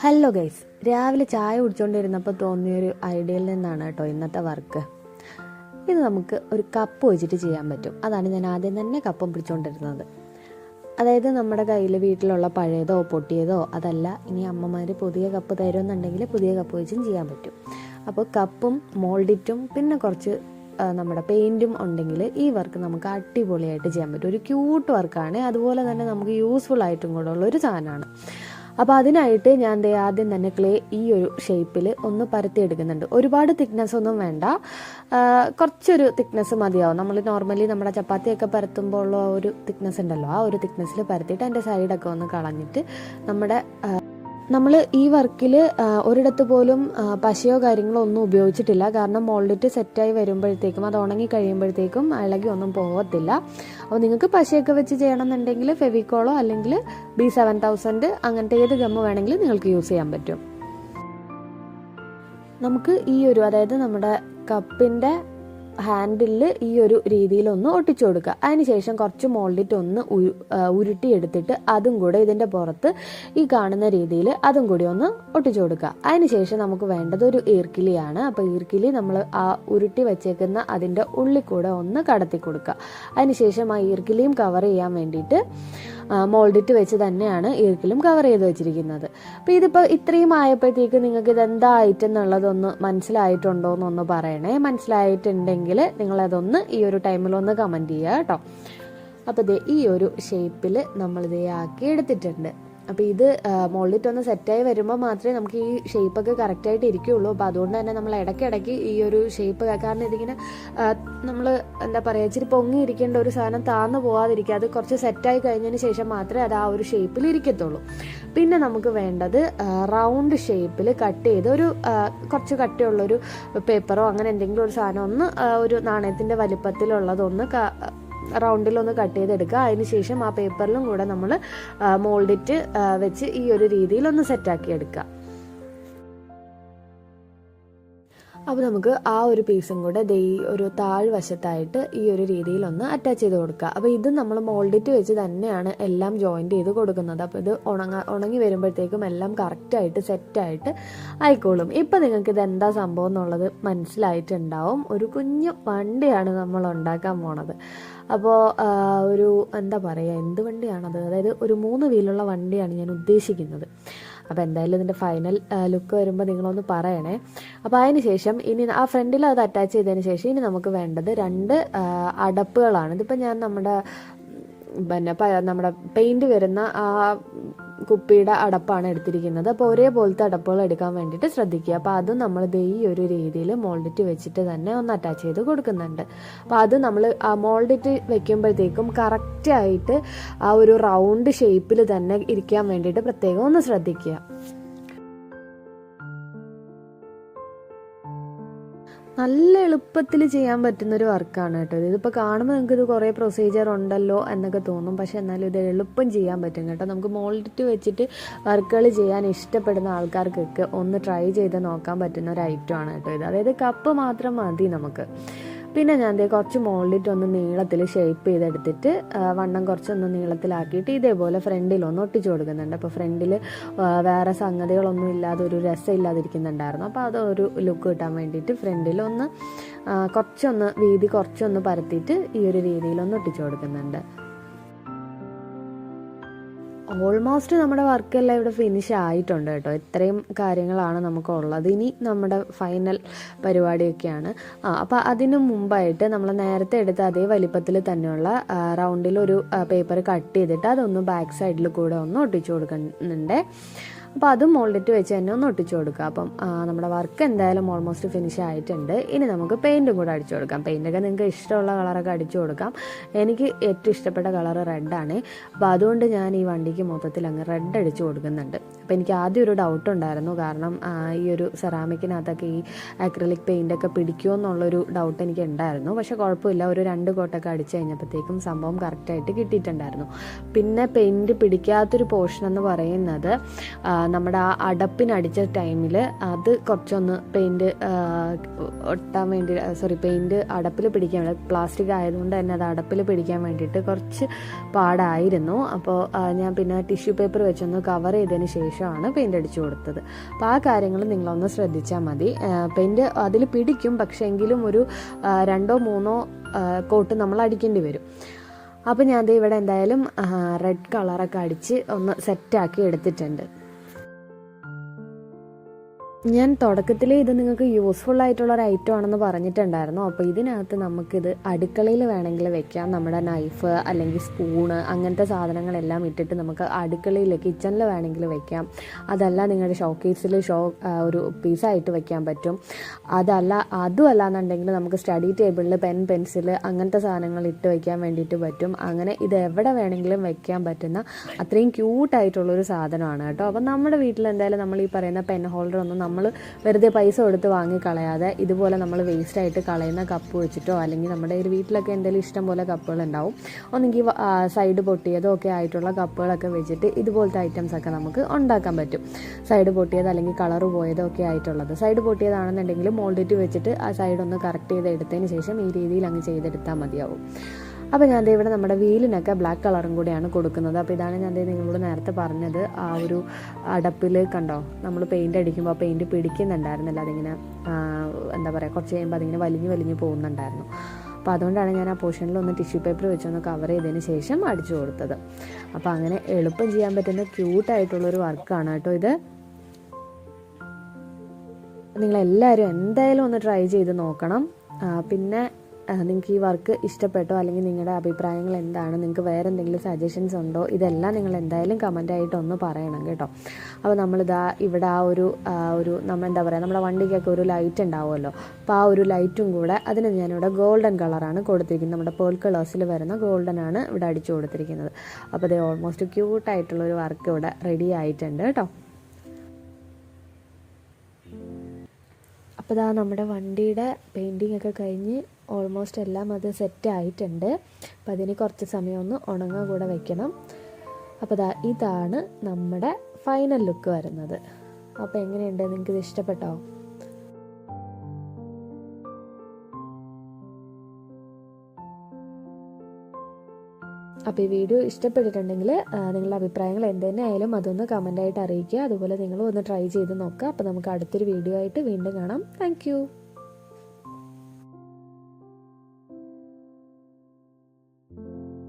Hello guys, രാവിലെ ചായ കുടിച്ചുകൊണ്ടിരുന്നപ്പോൾ തോന്നിയൊരു ഐഡിയയിൽ നിന്നാണ് കേട്ടോ ഇന്നത്തെ വർക്ക്. ഇത് നമുക്ക് ഒരു കപ്പ് വെച്ചിട്ട് ചെയ്യാൻ പറ്റും. അതാണ് ഞാൻ ആദ്യം തന്നെ കപ്പം പിടിച്ചുകൊണ്ടിരുന്നത്. അതായത് നമ്മുടെ കയ്യിൽ വീട്ടിലുള്ള പഴയതോ പൊട്ടിയതോ അതല്ല, ഇനി അമ്മമാർ പുതിയ കപ്പ് തരുമെന്നുണ്ടെങ്കിൽ പുതിയ കപ്പ് വെച്ചും ചെയ്യാൻ പറ്റും. അപ്പോൾ കപ്പും മോൾഡിറ്റും പിന്നെ കുറച്ച് നമ്മുടെ പെയിൻറ്റും ഉണ്ടെങ്കിൽ ഈ വർക്ക് നമുക്ക് അടിപൊളിയായിട്ട് ചെയ്യാൻ പറ്റും. ഒരു ക്യൂട്ട് വർക്കാണ്, അതുപോലെ തന്നെ നമുക്ക് യൂസ്ഫുൾ ആയിട്ടും കൂടെ ഉള്ളൊരു സാധനമാണ്. അപ്പോൾ അതിനായിട്ട് ഞാൻ ആദ്യം തന്നെ ക്ലേ ഈ ഒരു ഷേപ്പിൽ ഒന്ന് പരത്തിയെടുക്കുന്നുണ്ട്. ഒരുപാട് തിക്നെസ് ഒന്നും വേണ്ട, കുറച്ചൊരു തിക്നെസ് മതിയാവും. നമ്മൾ നോർമലി നമ്മുടെ ചപ്പാത്തിയൊക്കെ പരത്തുമ്പോൾ ഉള്ള ഒരു തിക്നെസ് ഉണ്ടല്ലോ, ആ ഒരു തിക്നെസ്സിൽ പരത്തിയിട്ട് അതിൻ്റെ സൈഡൊക്കെ ഒന്ന് കളഞ്ഞിട്ട് നമ്മൾ ഈ വർക്കിൽ ഒരിടത്ത് പോലും പശയോ കാര്യങ്ങളോ ഒന്നും ഉപയോഗിച്ചിട്ടില്ല. കാരണം മോൾഡിറ്റ് സെറ്റായി വരുമ്പോഴത്തേക്കും അത് ഉണങ്ങി കഴിയുമ്പോഴത്തേക്കും ഇളകി ഒന്നും പോകത്തില്ല. അപ്പോൾ നിങ്ങൾക്ക് പശയൊക്കെ വെച്ച് ചെയ്യണമെന്നുണ്ടെങ്കിൽ ഫെവിക്കോളോ അല്ലെങ്കിൽ B7000 അങ്ങനത്തെ ഏത് ഗമ്മ് വേണമെങ്കിലും നിങ്ങൾക്ക് യൂസ് ചെയ്യാൻ പറ്റും. നമുക്ക് ഈ ഒരു അതായത് നമ്മുടെ കപ്പിൻ്റെ ഹാൻഡിലിൽ ഈ ഒരു രീതിയിലൊന്ന് ഒട്ടിച്ചു കൊടുക്കുക. അതിനുശേഷം കുറച്ച് മോൾഡിറ്റ് ഒന്ന് ഉരുട്ടിയെടുത്തിട്ട് അതും കൂടെ ഇതിൻ്റെ പുറത്ത് ഈ കാണുന്ന രീതിയിൽ അതും കൂടി ഒന്ന് ഒട്ടിച്ചു കൊടുക്കുക. അതിനുശേഷം നമുക്ക് വേണ്ടത് ഒരു ഈർക്കിലിയാണ്. അപ്പോൾ ഈർക്കിലി നമ്മൾ ആ ഉരുട്ടി വെച്ചേക്കുന്ന അതിൻ്റെ ഉള്ളിൽ കൂടെ ഒന്ന് കടത്തി കൊടുക്കുക. അതിനുശേഷം ആ ഈർക്കിലിയും കവർ ചെയ്യാൻ വേണ്ടിയിട്ട് മോൾഡിറ്റ് വെച്ച് തന്നെയാണ് ഈർക്കിലും കവർ ചെയ്ത് വെച്ചിരിക്കുന്നത്. അപ്പോൾ ഇതിപ്പോൾ ഇത്രയും ആയപ്പോഴത്തേക്ക് നിങ്ങൾക്ക് ഇതെന്താ ഐറ്റം എന്നുള്ളതൊന്ന് മനസ്സിലായിട്ടുണ്ടോ എന്നൊന്ന് പറയണേ. മനസ്സിലായിട്ടുണ്ടെങ്കിൽ നിങ്ങളതൊന്ന് ഈ ഒരു ടൈമിലൊന്ന് കമൻറ്റ് ചെയ്യുക കേട്ടോ. അപ്പോൾ ഈ ഒരു ഷേപ്പിൽ നമ്മളിതേ ആക്കി എടുത്തിട്ടുണ്ട്. അപ്പോൾ ഇത് മോൾഡിറ്റ് ഒന്ന് സെറ്റായി വരുമ്പോൾ മാത്രമേ നമുക്ക് ഈ ഷേപ്പൊക്കെ കറക്റ്റായിട്ട് ഇരിക്കുകയുള്ളൂ. അപ്പോൾ അതുകൊണ്ട് തന്നെ നമ്മൾ ഇടയ്ക്കിടയ്ക്ക് ഈ ഒരു ഷേപ്പ്, കാരണം ഇതിങ്ങനെ നമ്മൾ എന്താ പറയുക, ഇച്ചിരി പൊങ്ങിയിരിക്കേണ്ട ഒരു സാധനം താഴ്ന്നു പോകാതിരിക്കുക. അത് കുറച്ച് സെറ്റായി കഴിഞ്ഞതിന് ശേഷം മാത്രമേ അത് ആ ഒരു ഷേപ്പിൽ ഇരിക്കത്തുള്ളൂ. പിന്നെ നമുക്ക് വേണ്ടത് റൗണ്ട് ഷേപ്പിൽ കട്ട് ചെയ്ത് ഒരു കുറച്ച് കട്ടിയുള്ളൊരു പേപ്പറോ അങ്ങനെ എന്തെങ്കിലും ഒരു സാധനം ഒന്ന് ഒരു നാണയത്തിൻ്റെ വലിപ്പത്തിലുള്ളതൊന്ന് റൗണ്ടിലൊന്ന് കട്ട് ചെയ്തെടുക്കുക. അതിനുശേഷം ആ പേപ്പറിലും കൂടെ നമ്മൾ മോൾഡിറ്റ് വെച്ച് ഈ ഒരു രീതിയിലൊന്ന് സെറ്റാക്കി എടുക്കുക. അപ്പോൾ നമുക്ക് ആ ഒരു പീസും കൂടെ ഈ ഒരു താഴ്വശത്തായിട്ട് ഈ ഒരു രീതിയിലൊന്ന് അറ്റാച്ച് ചെയ്ത് കൊടുക്കുക. അപ്പോൾ ഇത് നമ്മൾ മോൾഡിറ്റ് വെച്ച് തന്നെയാണ് എല്ലാം ജോയിൻറ്റ് ചെയ്ത് കൊടുക്കുന്നത്. അപ്പോൾ ഇത് ഉണങ്ങി വരുമ്പോഴത്തേക്കും എല്ലാം കറക്റ്റായിട്ട് സെറ്റായിട്ട് ആയിക്കോളും. ഇപ്പോൾ നിങ്ങൾക്ക് ഇത് എന്താ സംഭവം എന്നുള്ളത് മനസ്സിലായിട്ടുണ്ടാവും. ഒരു കുഞ്ഞു വണ്ടിയാണ് നമ്മൾ ഉണ്ടാക്കാൻ പോണത്. അപ്പോൾ ഒരു എന്താ പറയുക, എന്ത് വണ്ടിയാണത്, അതായത് ഒരു 3 വീലുള്ള വണ്ടിയാണ് ഞാൻ ഉദ്ദേശിക്കുന്നത്. അപ്പോൾ എന്തായാലും ഇതിൻ്റെ ഫൈനൽ ലുക്ക് വരുമ്പോൾ നിങ്ങളൊന്ന് പറയണേ. അപ്പോൾ അതിന് ശേഷം ഇനി ആ ഫ്രണ്ടിൽ അത് അറ്റാച്ച് ചെയ്തതിന് ശേഷം ഇനി നമുക്ക് വേണ്ടത് 2 അടപ്പുകളാണ്. ഇതിപ്പോൾ ഞാൻ നമ്മുടെ പെയിൻറ്റ് വരുന്ന ആ കുപ്പിയുടെ അടപ്പാണ് എടുത്തിരിക്കുന്നത്. അപ്പോൾ ഒരേപോലത്തെ അടപ്പുകൾ എടുക്കാൻ വേണ്ടിയിട്ട് ശ്രദ്ധിക്കുക. അപ്പോൾ അതും നമ്മൾ ഈ ഒരു രീതിയിൽ മോൾഡിറ്റ് വെച്ചിട്ട് തന്നെ ഒന്ന് അറ്റാച്ച് ചെയ്ത് കൊടുക്കുന്നുണ്ട്. അപ്പോൾ അത് നമ്മൾ ആ മോൾഡിറ്റ് വെക്കുമ്പോഴത്തേക്കും കറക്റ്റായിട്ട് ആ ഒരു റൗണ്ട് ഷേപ്പിൽ തന്നെ ഇരിക്കാൻ വേണ്ടിയിട്ട് പ്രത്യേകം ഒന്ന് ശ്രദ്ധിക്കുക. നല്ല എളുപ്പത്തിൽ ചെയ്യാൻ പറ്റുന്നൊരു വർക്കാണ് കേട്ടോ. ഇതിപ്പോൾ കാണുമ്പോൾ നിങ്ങൾക്ക് ഇത് കുറേ പ്രൊസീജിയർ ഉണ്ടല്ലോ എന്നൊക്കെ തോന്നും. പക്ഷേ എന്നാലും ഇത് എളുപ്പം ചെയ്യാൻ പറ്റും കേട്ടോ. നമുക്ക് മോൾഡിറ്റ് വെച്ചിട്ട് വർക്കുകൾ ചെയ്യാൻ ഇഷ്ടപ്പെടുന്ന ആൾക്കാർക്കൊക്കെ ഒന്ന് ട്രൈ ചെയ്ത് നോക്കാൻ പറ്റുന്ന ഒരു ഐറ്റമാണ് കേട്ടോ ഇത്. അതായത് കപ്പ് മാത്രം മതി നമുക്ക്. പിന്നെ ഞാൻ കുറച്ച് മോൾഡിറ്റ് ഒന്ന് നീളത്തിൽ ഷേപ്പ് ചെയ്തെടുത്തിട്ട് വണ്ണം കുറച്ചൊന്ന് നീളത്തിലാക്കിയിട്ട് ഇതേപോലെ ഫ്രണ്ടിലൊന്ന് ഒട്ടിച്ചു കൊടുക്കുന്നുണ്ട്. അപ്പോൾ ഫ്രണ്ടിൽ വേറെ സംഗതികളൊന്നും ഇല്ലാതെ ഒരു രസം ഇല്ലാതിരിക്കുന്നുണ്ടായിരുന്നു. അപ്പോൾ അതൊരു ലുക്ക് കിട്ടാൻ വേണ്ടിയിട്ട് ഫ്രണ്ടിലൊന്ന് കുറച്ചൊന്ന് വീതി കുറച്ചൊന്ന് പരത്തിയിട്ട് ഈ ഒരു രീതിയിലൊന്ന് ഒട്ടിച്ചു കൊടുക്കുന്നുണ്ട്. ഓൾമോസ്റ്റ് നമ്മുടെ വർക്കെല്ലാം ഇവിടെ ഫിനിഷ് ആയിട്ടുണ്ട് കേട്ടോ. ഇത്രയും കാര്യങ്ങളാണ് നമുക്കുള്ളത്. ഇനി നമ്മുടെ ഫൈനൽ പരിപാടിയൊക്കെയാണ്. അപ്പോൾ അതിനു മുമ്പായിട്ട് നമ്മൾ നേരത്തെ എടുത്ത അതേ വലിപ്പത്തിൽ തന്നെയുള്ള റൗണ്ടിലൊരു പേപ്പർ കട്ട് ചെയ്തിട്ട് അതൊന്ന് ബാക്ക് സൈഡിൽ കൂടെ ഒന്ന് ഒട്ടിച്ചു കൊടുക്കുന്നുണ്ട്. അപ്പോൾ അതും മോൾഡിറ്റ് വെച്ച് തന്നെ ഒന്ന് ഒട്ടിച്ചു കൊടുക്കുക. അപ്പം നമ്മുടെ വർക്ക് എന്തായാലും ഓൾമോസ്റ്റ് ഫിനിഷ് ആയിട്ടുണ്ട്. ഇനി നമുക്ക് പെയിൻറ്റും കൂടെ അടിച്ചു കൊടുക്കാം. പെയിൻറ്റൊക്കെ നിങ്ങൾക്ക് ഇഷ്ടമുള്ള കളറൊക്കെ അടിച്ചു കൊടുക്കാം. എനിക്ക് ഏറ്റവും ഇഷ്ടപ്പെട്ട കളർ റെഡാണ്. അപ്പോൾ അതുകൊണ്ട് ഞാൻ ഈ വണ്ടിക്ക് മൊത്തത്തിൽ അങ്ങ് റെഡ് അടിച്ചു കൊടുക്കുന്നുണ്ട്. അപ്പോൾ എനിക്ക് ആദ്യം ഒരു ഡൗട്ട് ഉണ്ടായിരുന്നു, കാരണം ഈ ഒരു സെറാമിക്കിനകത്തൊക്കെ ഈ അക്രിലിക് പെയിൻറ്റൊക്കെ പിടിക്കുമോ എന്നുള്ളൊരു ഡൗട്ട് എനിക്ക് ഉണ്ടായിരുന്നു. പക്ഷേ കുഴപ്പമില്ല, ഒരു 2 കോട്ടൊക്കെ അടിച്ചു കഴിഞ്ഞപ്പോഴത്തേക്കും സംഭവം കറക്റ്റായിട്ട് കിട്ടിയിട്ടുണ്ടായിരുന്നു. പിന്നെ പെയിൻറ്റ് പിടിക്കാത്തൊരു പോർഷൻ എന്ന് പറയുന്നത് നമ്മുടെ ആ അടപ്പിനടിച്ച ടൈമിൽ അത് കുറച്ചൊന്ന് പെയിൻറ്റ് ഒട്ടാൻ വേണ്ടി പെയിൻറ്റ് അടപ്പിൽ പിടിക്കാൻ വേണ്ടി, പ്ലാസ്റ്റിക് ആയതുകൊണ്ട് തന്നെ അത് അടപ്പിൽ പിടിക്കാൻ വേണ്ടിയിട്ട് കുറച്ച് പാടായിരുന്നു. അപ്പോൾ ഞാൻ പിന്നെ പിന്നെ ടിഷ്യൂ പേപ്പർ വെച്ചൊന്ന് കവർ ചെയ്തതിന് ശേഷമാണ് പെയിൻ്റ് അടിച്ചു കൊടുത്തത്. അപ്പോൾ ആ കാര്യങ്ങൾ നിങ്ങളൊന്ന് ശ്രദ്ധിച്ചാൽ മതി. പെയിൻറ്റ് അതിൽ പിടിക്കും, പക്ഷേ എങ്കിലും ഒരു 2-3 കോട്ട് നമ്മൾ അടിക്കേണ്ടി വരും. അപ്പോൾ ഞാൻ ഇവിടെ എന്തായാലും റെഡ് കളറൊക്കെ അടിച്ച് ഒന്ന് സെറ്റാക്കി എടുത്തിട്ടുണ്ട്. ഞാൻ തുടക്കത്തിൽ ഇത് നിങ്ങൾക്ക് യൂസ്ഫുൾ ആയിട്ടുള്ള ഒരു ഐറ്റം ആണെന്ന് പറഞ്ഞിട്ടുണ്ടായിരുന്നു. അപ്പോൾ ഇതിനകത്ത് നമുക്കിത് അടുക്കളയിൽ വേണമെങ്കിൽ വെക്കാം. നമ്മുടെ നൈഫ് അല്ലെങ്കിൽ സ്പൂണ് അങ്ങനത്തെ സാധനങ്ങളെല്ലാം ഇട്ടിട്ട് നമുക്ക് അടുക്കളയിൽ കിച്ചണിൽ വേണമെങ്കിൽ വെക്കാം. അതല്ല നിങ്ങളുടെ ഷോക്കേസിൽ ഒരു പീസായിട്ട് വെക്കാൻ പറ്റും. അതും അല്ലാന്നുണ്ടെങ്കിൽ നമുക്ക് സ്റ്റഡി ടേബിളിൽ പെൻസിൽ അങ്ങനത്തെ സാധനങ്ങൾ ഇട്ട് വെക്കാൻ വേണ്ടിയിട്ട് പറ്റും. അങ്ങനെ ഇത് എവിടെ വേണമെങ്കിലും വെക്കാൻ പറ്റുന്ന അത്രയും ക്യൂട്ടായിട്ടുള്ളൊരു സാധനമാണ് കേട്ടോ. അപ്പം നമ്മുടെ വീട്ടിൽ എന്തായാലും നമ്മൾ ഈ പറയുന്ന പെൻ ഹോൾഡർ ഒന്നും നമ്മൾ വെറുതെ പൈസ കൊടുത്ത് വാങ്ങിക്കളയാതെ ഇതുപോലെ നമ്മൾ വേസ്റ്റായിട്ട് കളയുന്ന കപ്പ് വെച്ചിട്ടോ, അല്ലെങ്കിൽ നമ്മുടെ ഒരു വീട്ടിലൊക്കെ എന്തെങ്കിലും ഇഷ്ടം പോലെ കപ്പുകളുണ്ടാവും, ഒന്നെങ്കിൽ സൈഡ് പൊട്ടിയതോ ഒക്കെ ആയിട്ടുള്ള കപ്പുകളൊക്കെ വെച്ചിട്ട് ഇതുപോലത്തെ ഐറ്റംസൊക്കെ നമുക്ക് ഉണ്ടാക്കാൻ പറ്റും. സൈഡ് പൊട്ടിയത് അല്ലെങ്കിൽ കളറ് പോയതോ ഒക്കെ ആയിട്ടുള്ളത്. സൈഡ് പൊട്ടിയതാണെന്നുണ്ടെങ്കിൽ മോൾഡിറ്റ് വെച്ചിട്ട് ആ സൈഡൊന്ന് കറക്റ്റ് ചെയ്ത് എടുത്തതിന് ശേഷം ഈ രീതിയിൽ അങ്ങ് ചെയ്തെടുത്താൽ മതിയാവും. അപ്പോൾ ഞാൻ ഇവിടെ നമ്മുടെ വീലിനൊക്കെ ബ്ലാക്ക് കളറും കൂടിയാണ് കൊടുക്കുന്നത്. അപ്പോൾ ഇതാണ് ഞാൻ നിങ്ങളോട് നേരത്തെ പറഞ്ഞത്. ആ ഒരു അടപ്പിൽ കണ്ടോ, നമ്മൾ പെയിൻ്റ് അടിക്കുമ്പോൾ ആ പെയിൻറ്റ് പിടിക്കുന്നുണ്ടായിരുന്നില്ല. അതിങ്ങനെ എന്താ പറയുക, കുറച്ച് കഴിയുമ്പോൾ അതിങ്ങനെ വലിഞ്ഞ് പോകുന്നുണ്ടായിരുന്നു. അപ്പോൾ അതുകൊണ്ടാണ് ഞാൻ ആ പോർഷനിൽ ഒന്ന് ടിഷ്യൂ പേപ്പർ വെച്ചൊന്ന് കവർ ചെയ്തതിന് ശേഷം അടിച്ചു കൊടുത്തത്. അപ്പോൾ അങ്ങനെ എളുപ്പം ചെയ്യാൻ പറ്റുന്ന ക്യൂട്ടായിട്ടുള്ളൊരു വർക്കാണ് കേട്ടോ ഇത്. നിങ്ങളെല്ലാവരും എന്തായാലും ഒന്ന് ട്രൈ ചെയ്ത് നോക്കണം. പിന്നെ നിങ്ങൾക്ക് ഈ വർക്ക് ഇഷ്ടപ്പെട്ടോ, അല്ലെങ്കിൽ നിങ്ങളുടെ അഭിപ്രായങ്ങൾ എന്താണ്, നിങ്ങൾക്ക് വേറെ എന്തെങ്കിലും സജഷൻസ് ഉണ്ടോ, ഇതെല്ലാം നിങ്ങൾ എന്തായാലും കമൻ്റായിട്ട് ഒന്ന് പറയണം കേട്ടോ. അപ്പോൾ നമ്മളിതാ ഇവിടെ നമ്മൾ എന്താ പറയുക, നമ്മുടെ വണ്ടിക്കൊക്കെ ഒരു ലൈറ്റ് ഉണ്ടാവുമല്ലോ. അപ്പോൾ ആ ഒരു ലൈറ്റും കൂടെ അതിന് ഞാനിവിടെ ഗോൾഡൻ കളറാണ് കൊടുത്തിരിക്കുന്നത്. നമ്മുടെ പേൾ കളേഴ്സിൽ വരുന്ന ഗോൾഡനാണ് ഇവിടെ അടിച്ചു കൊടുത്തിരിക്കുന്നത്. അപ്പോൾ ഇത് ഓൾമോസ്റ്റ് ക്യൂട്ടായിട്ടുള്ളൊരു വർക്ക് ഇവിടെ റെഡി ആയിട്ടുണ്ട് കേട്ടോ. അപ്പോൾ ഇതാ നമ്മുടെ വണ്ടിയുടെ പെയിൻറ്റിങ് ഒക്കെ കഴിഞ്ഞ് ഓൾമോസ്റ്റ് എല്ലാം അത് സെറ്റ് ആയിട്ടുണ്ട്. അപ്പോൾ അതിന് കുറച്ച് സമയം ഒന്ന് ഉണങ്ങാൻ കൂടെ വെക്കണം. അപ്പോൾ ഇതാണ് നമ്മുടെ ഫൈനൽ ലുക്ക് വരുന്നത്. അപ്പോൾ എങ്ങനെയുണ്ട്, നിങ്ങൾക്ക് ഇത് ഇഷ്ടപ്പെട്ടോ? അപ്പോൾ ഈ വീഡിയോ ഇഷ്ടപ്പെട്ടിട്ടുണ്ടെങ്കിൽ നിങ്ങളുടെ അഭിപ്രായങ്ങൾ എന്ത് തന്നെ ആയാലും അതൊന്ന് കമൻ്റായിട്ട് അറിയിക്കുക. അതുപോലെ നിങ്ങളും ഒന്ന് ട്രൈ ചെയ്ത് നോക്കുക. അപ്പോൾ നമുക്ക് അടുത്തൊരു വീഡിയോ ആയിട്ട് വീണ്ടും കാണാം. താങ്ക്